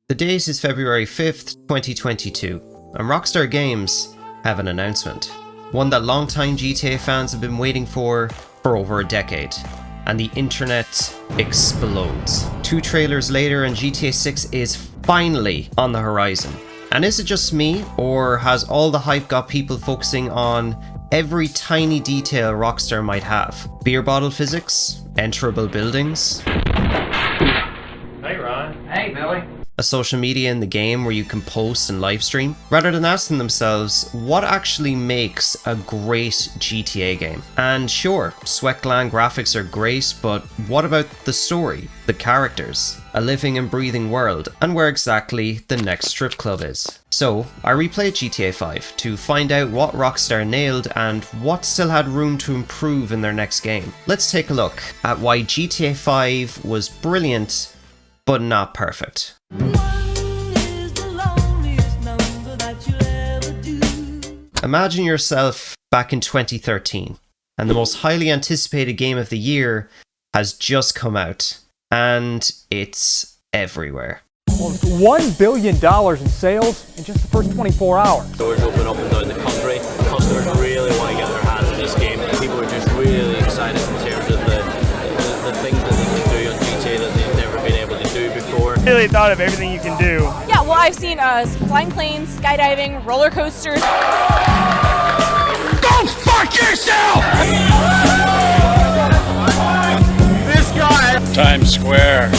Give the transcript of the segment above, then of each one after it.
The date is February 5th, 2022, and Rockstar Games have an announcement. One that longtime GTA fans have been waiting for over a decade. And the internet explodes. 2 trailers later and GTA 6 is finally on the horizon. And is it just me, or has all the hype got people focusing on every tiny detail Rockstar might have? Beer bottle physics? Enterable buildings? Hey Ron. Hey Billy. A social media in the game where you can post and live stream, rather than asking themselves what actually makes a great GTA game. And sure, sweat gland graphics are great, but what about the story, the characters, a living and breathing world, and where exactly the next strip club is? So I replayed GTA 5 to find out what Rockstar nailed and what still had room to improve in their next game. Let's take a look at why GTA 5 was brilliant but not perfect. Imagine yourself back in 2013, and the most highly anticipated game of the year has just come out, and it's everywhere. Almost $1 billion in sales in just the first 24 hours. Doors open up and down the country. Customers really want to get their hands on this game. People are just really excited in terms of the things that they can do on GTA that they've never been able to do before. Really thought of everything you can do. Yeah, well, I've seen flying planes, skydiving, roller coasters. Go fuck yourself! This guy! Times Square.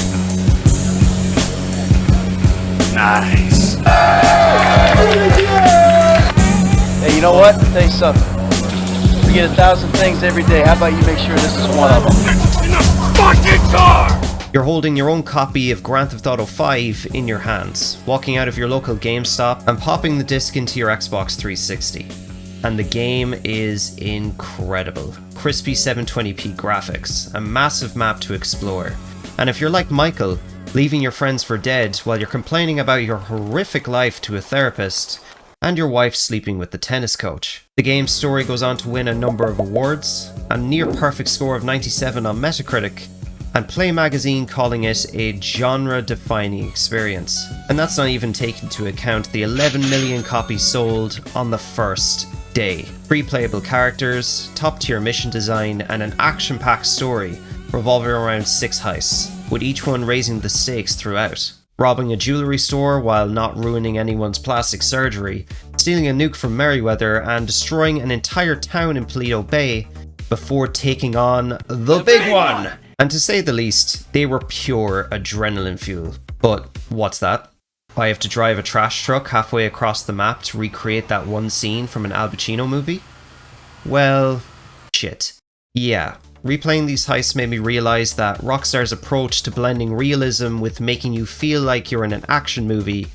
Nice. Hey, you know what? I'll tell you something. We get 1,000 things every day. How about you make sure this is one of them? In the fucking car! You're holding your own copy of Grand Theft Auto 5 in your hands, walking out of your local GameStop and popping the disc into your Xbox 360. And the game is incredible. Crispy 720p graphics, a massive map to explore. And if you're like Michael, leaving your friends for dead while you're complaining about your horrific life to a therapist, and your wife sleeping with the tennis coach. The game's story goes on to win a number of awards, a near perfect score of 97 on Metacritic, and Play Magazine calling it a genre-defining experience. And that's not even taking into account the 11 million copies sold on the first day. 3 playable characters, top-tier mission design, and an action-packed story revolving around 6 heists, with each one raising the stakes throughout. Robbing a jewelry store while not ruining anyone's plastic surgery, stealing a nuke from Merryweather, and destroying an entire town in Paleto Bay before taking on the big one! And to say the least, they were pure adrenaline fuel. But what's that? I have to drive a trash truck halfway across the map to recreate that one scene from an Al Pacino movie? Well, shit. Yeah, replaying these heists made me realise that Rockstar's approach to blending realism with making you feel like you're in an action movie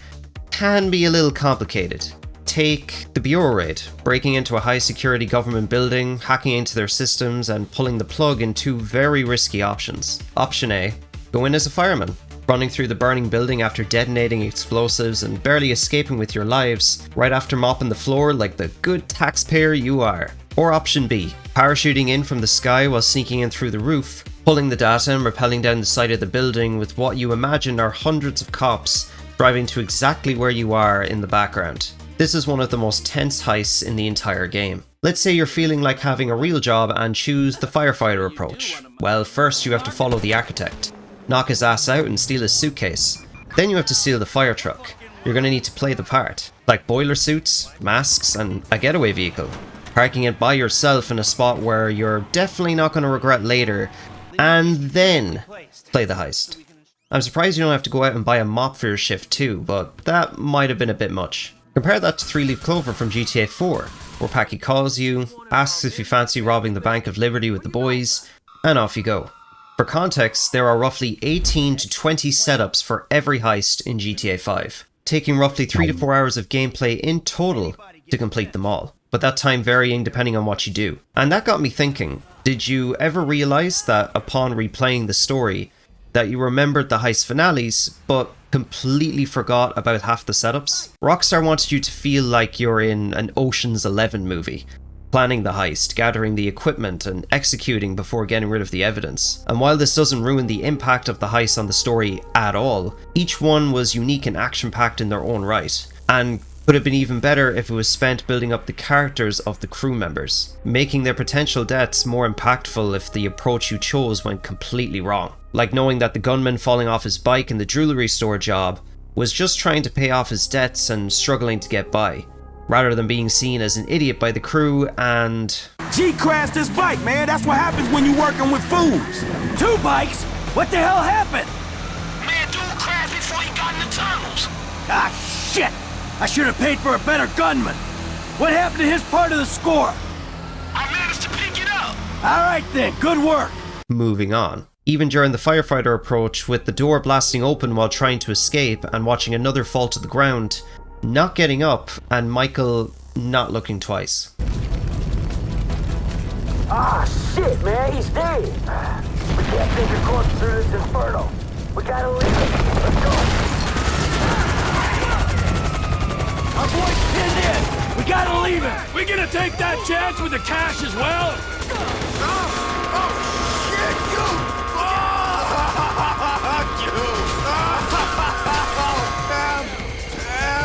can be a little complicated. Take the Bureau raid, breaking into a high security government building, hacking into their systems and pulling the plug in 2 very risky options. Option A, go in as a fireman, running through the burning building after detonating explosives and barely escaping with your lives, right after mopping the floor like the good taxpayer you are. Or option B, parachuting in from the sky while sneaking in through the roof, pulling the data and rappelling down the side of the building with what you imagine are hundreds of cops driving to exactly where you are in the background. This is one of the most tense heists in the entire game. Let's say you're feeling like having a real job and choose the firefighter approach. Well, first you have to follow the architect, knock his ass out and steal his suitcase. Then you have to steal the fire truck. You're going to need to play the part, like boiler suits, masks, and a getaway vehicle. Parking it by yourself in a spot where you're definitely not going to regret later, and then play the heist. I'm surprised you don't have to go out and buy a mop for your shift too, but that might have been a bit much. Compare that to 3-Leaf Clover from GTA 4, where Packy calls you, asks if you fancy robbing the Bank of Liberty with the boys, and off you go. For context, there are roughly 18 to 20 setups for every heist in GTA 5, taking roughly 3 to 4 hours of gameplay in total to complete them all, but that time varying depending on what you do. And that got me thinking, did you ever realise that upon replaying the story, that you remembered the heist finales, but completely forgot about half the setups? Rockstar wanted you to feel like you're in an Ocean's 11 movie, planning the heist, gathering the equipment, and executing before getting rid of the evidence. And while this doesn't ruin the impact of the heist on the story at all, each one was unique and action-packed in their own right, and could have been even better if it was spent building up the characters of the crew members, making their potential deaths more impactful if the approach you chose went completely wrong. Like knowing that the gunman falling off his bike in the jewelry store job was just trying to pay off his debts and struggling to get by, rather than being seen as an idiot by the crew and... G crashed his bike, man. That's what happens when you're working with fools. 2 bikes? What the hell happened? Man, dude crashed before he got in the tunnels. Ah, shit! I should have paid for a better gunman. What happened to his part of the score? I managed to pick it up. All right then, good work. Moving on. Even during the firefighter approach, with the door blasting open while trying to escape and watching another fall to the ground, not getting up, and Michael not looking twice. Ah, shit, man, he's dead. We can't take a corpse through this inferno. We gotta leave him. Let's go. Our boy's pinned in. We gotta leave him. We're gonna take that chance with the cash as well. Oh, shit, you!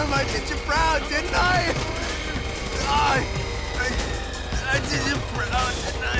I did you proud, didn't I? I did you proud, didn't I?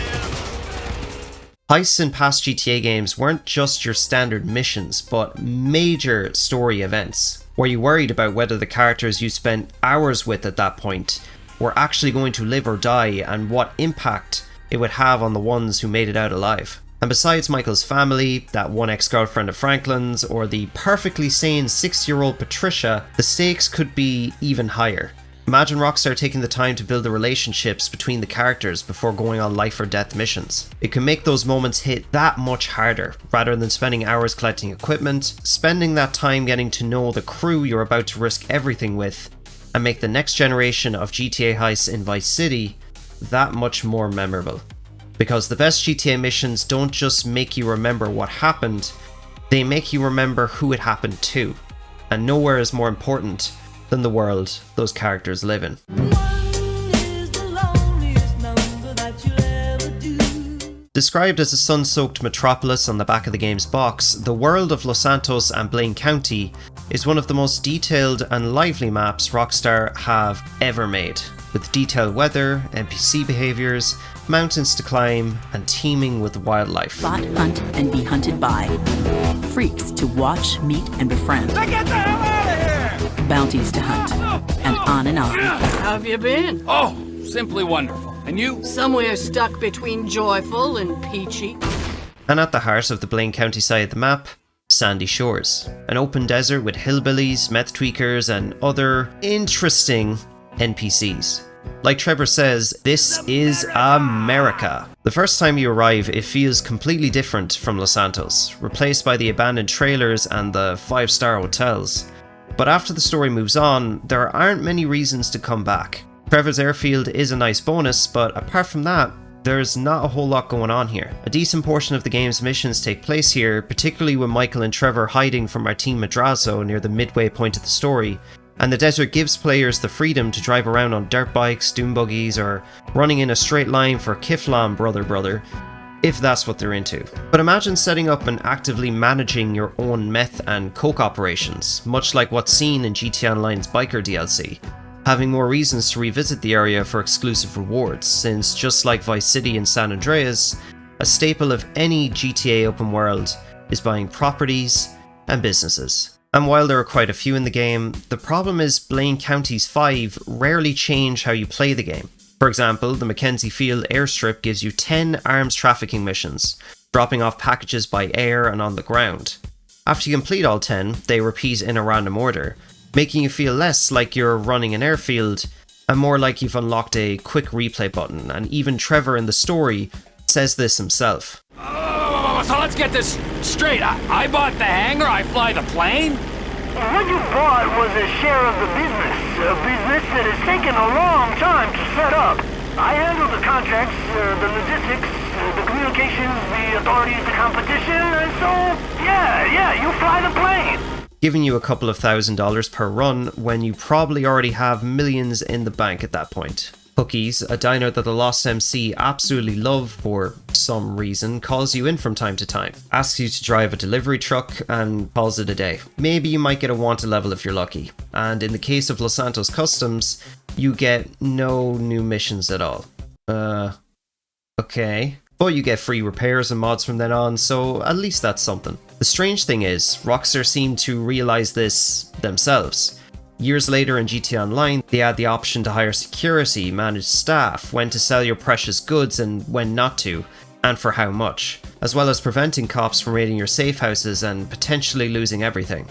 Heists in past GTA games weren't just your standard missions, but major story events, where you worried about whether the characters you spent hours with at that point were actually going to live or die and what impact it would have on the ones who made it out alive. And besides Michael's family, that one ex-girlfriend of Franklin's, or the perfectly sane 6-year-old Patricia, the stakes could be even higher. Imagine Rockstar taking the time to build the relationships between the characters before going on life or death missions. It can make those moments hit that much harder, rather than spending hours collecting equipment, spending that time getting to know the crew you're about to risk everything with, and make the next generation of GTA heists in Vice City that much more memorable. Because the best GTA missions don't just make you remember what happened, they make you remember who it happened to. And nowhere is more important than the world those characters live in. Described as a sun-soaked metropolis on the back of the game's box, the world of Los Santos and Blaine County is one of the most detailed and lively maps Rockstar have ever made, with detailed weather, NPC behaviours, mountains to climb, and teeming with wildlife. Spot, hunt, and be hunted by. Freaks to watch, meet, and befriend. Now get the hell out of here! Bounties to hunt. And on and on. How have you been? Oh, simply wonderful. And you? Somewhere stuck between joyful and peachy. And at the heart of the Blaine County side of the map, Sandy Shores. An open desert with hillbillies, meth tweakers, and other interesting NPCs. Like Trevor says, this is America. The first time you arrive, it feels completely different from Los Santos, replaced by the abandoned trailers and the 5-star hotels. But after the story moves on, there aren't many reasons to come back. Trevor's airfield is a nice bonus, but apart from that, there's not a whole lot going on here. A decent portion of the game's missions take place here, particularly with Michael and Trevor hiding from Martin Madrazo near the midway point of the story, and the desert gives players the freedom to drive around on dirt bikes, dune buggies, or running in a straight line for Kiflam brother, if that's what they're into. But imagine setting up and actively managing your own meth and coke operations, much like what's seen in GTA Online's Biker DLC. Having more reasons to revisit the area for exclusive rewards, since just like Vice City and San Andreas, a staple of any GTA open world is buying properties and businesses. And while there are quite a few in the game, the problem is Blaine County's 5 rarely change how you play the game. For example, the Mackenzie Field airstrip gives you 10 arms trafficking missions, dropping off packages by air and on the ground. After you complete all 10, they repeat in a random order, making you feel less like you're running an airfield and more like you've unlocked a quick replay button, and even Trevor in the story says this himself. So let's get this straight. I bought the hangar, I fly the plane? What you bought was a share of the business. A business that has taken a long time to set up. I handle the contracts, the logistics, the communications, the authorities, the competition, and so, yeah, you fly the plane. Giving you a couple of $1,000s per run when you probably already have millions in the bank at that point. Cookies, a diner that the Lost MC absolutely love for some reason, calls you in from time to time, asks you to drive a delivery truck, and calls it a day. Maybe you might get a wanted level if you're lucky, and in the case of Los Santos Customs, you get no new missions at all. Okay. But you get free repairs and mods from then on, so at least that's something. The strange thing is, Rockstar seem to realise this themselves. Years later in GTA Online, they had the option to hire security, manage staff, when to sell your precious goods and when not to, and for how much, as well as preventing cops from raiding your safe houses and potentially losing everything.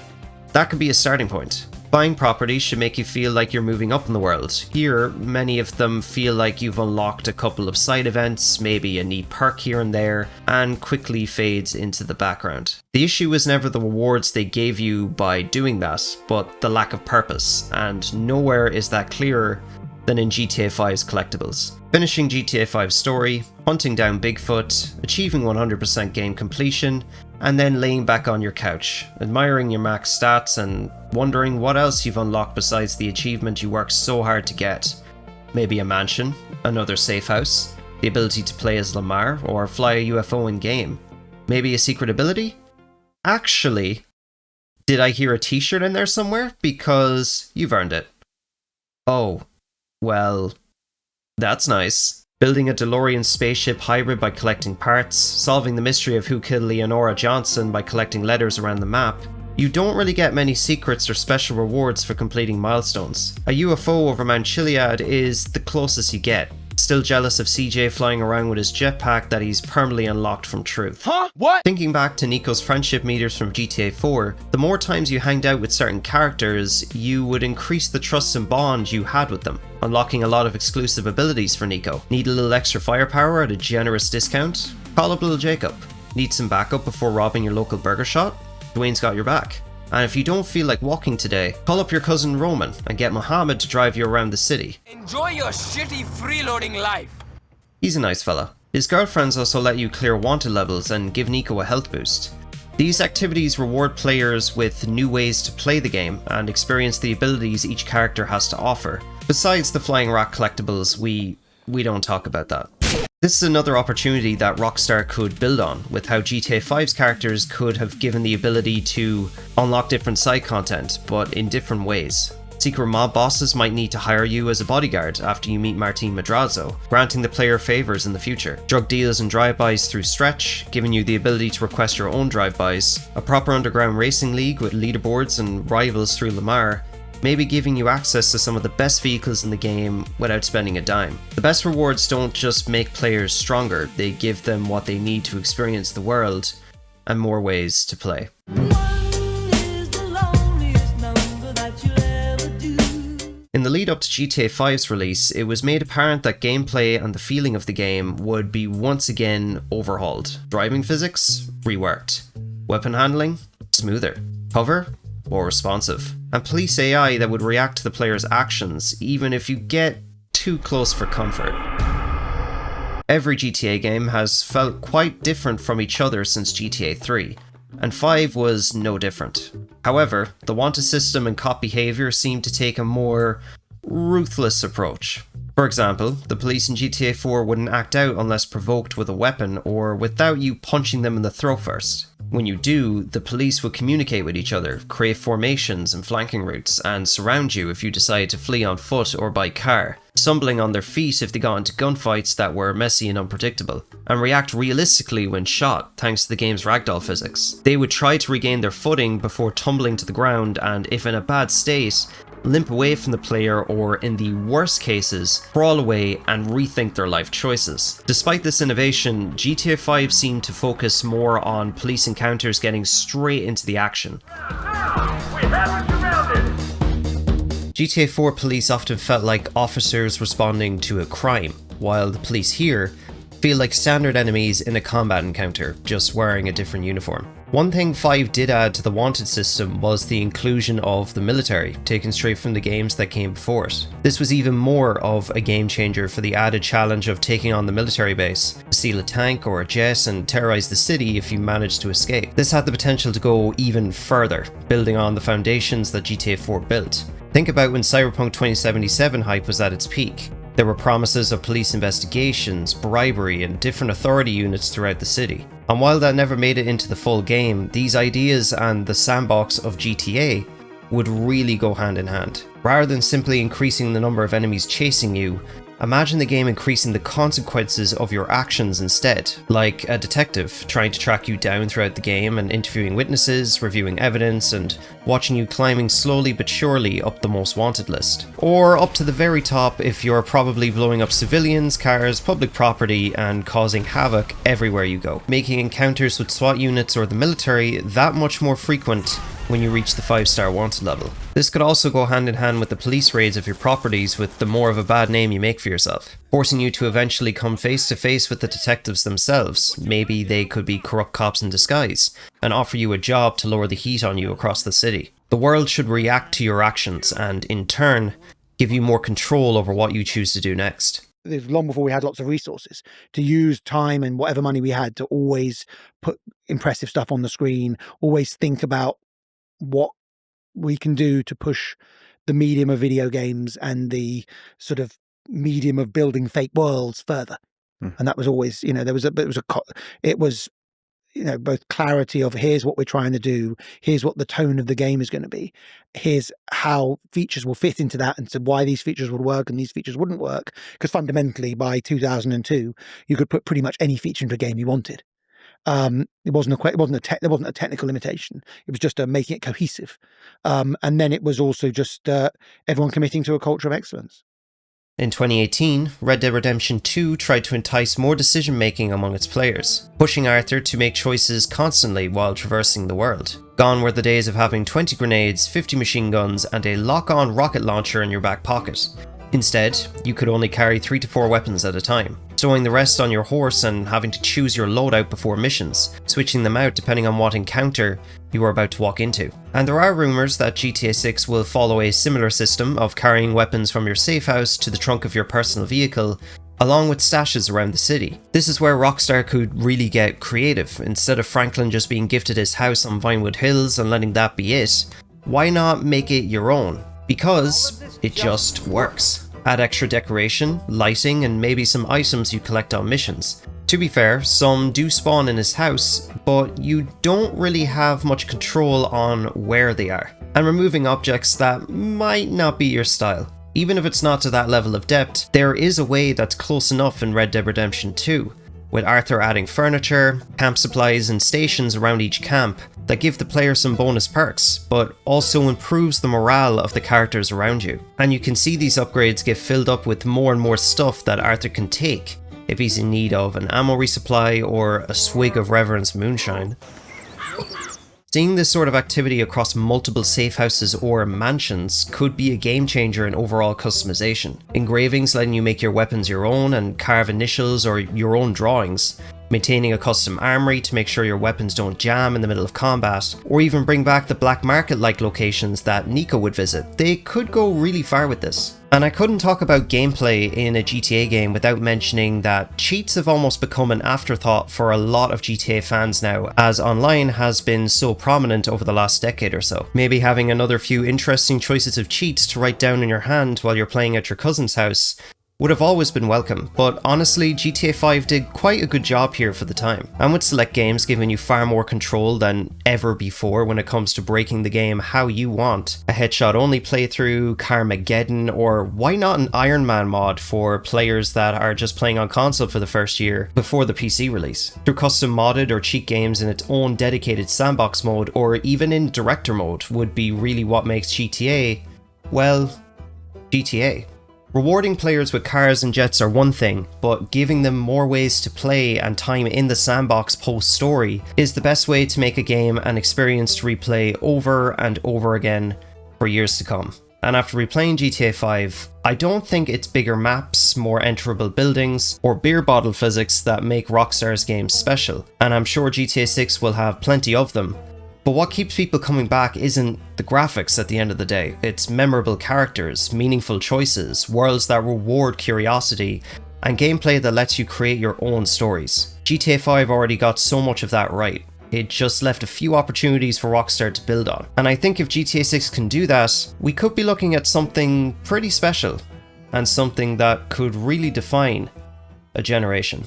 That could be a starting point. Buying properties should make you feel like you're moving up in the world. Here, many of them feel like you've unlocked a couple of side events, maybe a neat perk here and there, and quickly fades into the background. The issue was never the rewards they gave you by doing that, but the lack of purpose, and nowhere is that clearer than in GTA 5's collectibles. Finishing GTA 5's story, hunting down Bigfoot, achieving 100% game completion, and then laying back on your couch, admiring your max stats and wondering what else you've unlocked besides the achievement you worked so hard to get. Maybe a mansion, another safe house, the ability to play as Lamar or fly a UFO in-game. Maybe a secret ability? Actually, did I hear a t-shirt in there somewhere? Because you've earned it. Oh, well, that's nice. Building a DeLorean spaceship hybrid by collecting parts, solving the mystery of who killed Leonora Johnson by collecting letters around the map. You don't really get many secrets or special rewards for completing milestones. A UFO over Mount Chiliad is the closest you get. Still jealous of CJ flying around with his jetpack that he's permanently unlocked from truth. Huh? What? Thinking back to Nico's friendship meters from GTA 4, the more times you hanged out with certain characters, you would increase the trust and bond you had with them, unlocking a lot of exclusive abilities for Nico. Need a little extra firepower at a generous discount? Call up little Jacob. Need some backup before robbing your local burger shop? Dwayne's got your back. And if you don't feel like walking today, call up your cousin Roman and get Mohammed to drive you around the city. Enjoy your shitty freeloading life. He's a nice fella. His girlfriends also let you clear wanted levels and give Nico a health boost. These activities reward players with new ways to play the game and experience the abilities each character has to offer. Besides the flying rock collectibles, we don't talk about that. This is another opportunity that Rockstar could build on, with how GTA 5's characters could have given the ability to unlock different side content, but in different ways. Secret mob bosses might need to hire you as a bodyguard after you meet Martin Madrazo, granting the player favors in the future. Drug deals and drive-bys through Stretch, giving you the ability to request your own drive-bys. A proper underground racing league with leaderboards and rivals through Lamar, maybe giving you access to some of the best vehicles in the game without spending a dime. The best rewards don't just make players stronger, they give them what they need to experience the world and more ways to play. In the lead up to GTA 5's release, it was made apparent that gameplay and the feeling of the game would be once again overhauled. Driving physics, reworked. Weapon handling, smoother. Cover, more responsive. And police AI that would react to the player's actions, even if you get too close for comfort. Every GTA game has felt quite different from each other since GTA 3, and 5 was no different. However, the wanted system and cop behaviour seemed to take a more ruthless approach. For example, the police in GTA 4 wouldn't act out unless provoked with a weapon or without you punching them in the throat first. When you do, the police would communicate with each other, create formations and flanking routes, and surround you if you decided to flee on foot or by car, stumbling on their feet if they got into gunfights that were messy and unpredictable, and react realistically when shot thanks to the game's ragdoll physics. They would try to regain their footing before tumbling to the ground, and if in a bad state, limp away from the player or, in the worst cases, crawl away and rethink their life choices. Despite this innovation, GTA 5 seemed to focus more on police encounters getting straight into the action. GTA 4 police often felt like officers responding to a crime, while the police here feel like standard enemies in a combat encounter, just wearing a different uniform. One thing 5 did add to the wanted system was the inclusion of the military, taken straight from the games that came before it. This was even more of a game changer for the added challenge of taking on the military base, steal a tank or a jet and terrorize the city if you managed to escape. This had the potential to go even further, building on the foundations that GTA 4 built. Think about when Cyberpunk 2077 hype was at its peak. There were promises of police investigations, bribery, and different authority units throughout the city. And while that never made it into the full game, these ideas and the sandbox of GTA would really go hand in hand. Rather than simply increasing the number of enemies chasing you, imagine the game increasing the consequences of your actions instead, like a detective trying to track you down throughout the game and interviewing witnesses, reviewing evidence, and watching you climbing slowly but surely up the most wanted list. Or up to the very top if you're probably blowing up civilians, cars, public property, and causing havoc everywhere you go, making encounters with SWAT units or the military that much more frequent when you reach the 5-star wanted level. This could also go hand in hand with the police raids of your properties with the more of a bad name you make for yourself, forcing you to eventually come face to face with the detectives themselves. Maybe they could be corrupt cops in disguise, and offer you a job to lower the heat on you across the city. The world should react to your actions and, in turn, give you more control over what you choose to do next. It was long before we had lots of resources to use time and whatever money we had to always put impressive stuff on the screen, always think about what we can do to push the medium of video games and the sort of medium of building fake worlds further. And that was always, you know, it was, you know, both clarity of here's what we're trying to do, here's what the tone of the game is going to be, here's how features will fit into that, and so why these features would work and these features wouldn't work. Because fundamentally, by 2002, you could put pretty much any feature into a game you wanted. There wasn't a technical limitation. It was just making it cohesive. And then it was also just everyone committing to a culture of excellence. In 2018, Red Dead Redemption 2 tried to entice more decision-making among its players, pushing Arthur to make choices constantly while traversing the world. Gone were the days of having 20 grenades, 50 machine guns, and a lock-on rocket launcher in your back pocket. Instead, you could only carry 3 to 4 weapons at a time, stowing the rest on your horse and having to choose your loadout before missions, switching them out depending on what encounter you are about to walk into. And there are rumours that GTA 6 will follow a similar system of carrying weapons from your safe house to the trunk of your personal vehicle, along with stashes around the city. This is where Rockstar could really get creative. Instead of Franklin just being gifted his house on Vinewood Hills and letting that be it, why not make it your own? Because it just works. Add extra decoration, lighting, and maybe some items you collect on missions. To be fair, some do spawn in his house, but you don't really have much control on where they are, and removing objects that might not be your style. Even if it's not to that level of depth, there is a way that's close enough in Red Dead Redemption 2, with Arthur adding furniture, camp supplies, and stations around each camp that give the player some bonus perks, but also improves the morale of the characters around you. And you can see these upgrades get filled up with more and more stuff that Arthur can take if he's in need of an ammo resupply or a swig of Reverend's moonshine. Seeing this sort of activity across multiple safe houses or mansions could be a game changer in overall customization. Engravings letting you make your weapons your own and carve initials or your own drawings, maintaining a custom armory to make sure your weapons don't jam in the middle of combat, or even bring back the black market-like locations that Nico would visit. They could go really far with this. And I couldn't talk about gameplay in a GTA game without mentioning that cheats have almost become an afterthought for a lot of GTA fans now, as online has been so prominent over the last decade or so. Maybe having another few interesting choices of cheats to write down in your hand while you're playing at your cousin's house would have always been welcome, but honestly GTA 5 did quite a good job here for the time, and with select games giving you far more control than ever before when it comes to breaking the game how you want. A headshot only playthrough, Carmageddon, or why not an Iron Man mod for players that are just playing on console for the first year before the PC release. Through custom modded or cheat games in its own dedicated sandbox mode, or even in director mode, would be really what makes GTA, well, GTA. Rewarding players with cars and jets are one thing, but giving them more ways to play and time in the sandbox post-story is the best way to make a game an experience to replay over and over again for years to come. And after replaying GTA 5, I don't think it's bigger maps, more enterable buildings, or beer bottle physics that make Rockstar's games special, and I'm sure GTA 6 will have plenty of them. But what keeps people coming back isn't the graphics at the end of the day. It's memorable characters, meaningful choices, worlds that reward curiosity, and gameplay that lets you create your own stories. GTA 5 already got so much of that right. It just left a few opportunities for Rockstar to build on. And I think if GTA 6 can do that, we could be looking at something pretty special. and something that could really define a generation.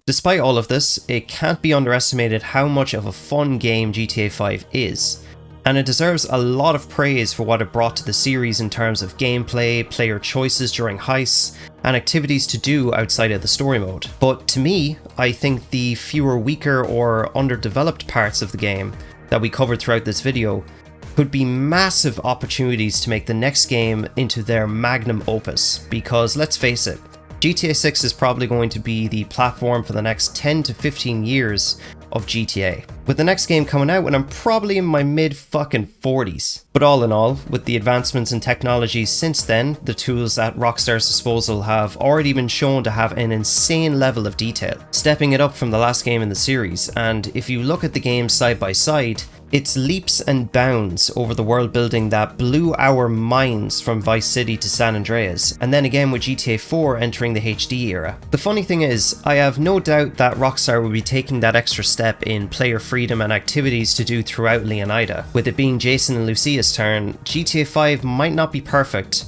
Despite all of this, it can't be underestimated how much of a fun game GTA 5 is, and it deserves a lot of praise for what it brought to the series in terms of gameplay, player choices during heists, and activities to do outside of the story mode. But to me, I think the fewer weaker or underdeveloped parts of the game that we covered throughout this video could be massive opportunities to make the next game into their magnum opus, because let's face it, GTA 6 is probably going to be the platform for the next 10 to 15 years of GTA, with the next game coming out when I'm probably in my mid-40s. But all in all, with the advancements in technology since then, the tools at Rockstar's disposal have already been shown to have an insane level of detail, stepping it up from the last game in the series. And if you look at the games side by side, it's leaps and bounds over the world building that blew our minds from Vice City to San Andreas, and then again with GTA 4 entering the HD era. The funny thing is, I have no doubt that Rockstar will be taking that extra step in player freedom and activities to do throughout Leonida. With it being Jason and Lucia's turn, GTA 5 might not be perfect,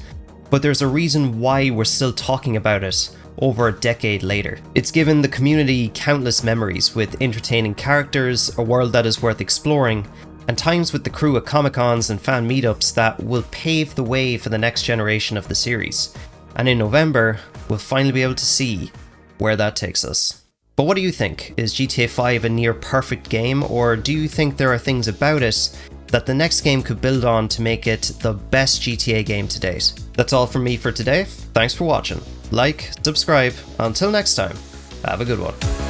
but there's a reason why we're still talking about it over a decade later. It's given the community countless memories with entertaining characters, a world that is worth exploring, and times with the crew at Comic-Cons and fan meetups that will pave the way for the next generation of the series. And in November, we'll finally be able to see where that takes us. But what do you think? Is GTA 5 a near perfect game, or do you think there are things about it that the next game could build on to make it the best GTA game to date? That's all from me for today. Thanks for watching. Like, subscribe. Until next time, have a good one.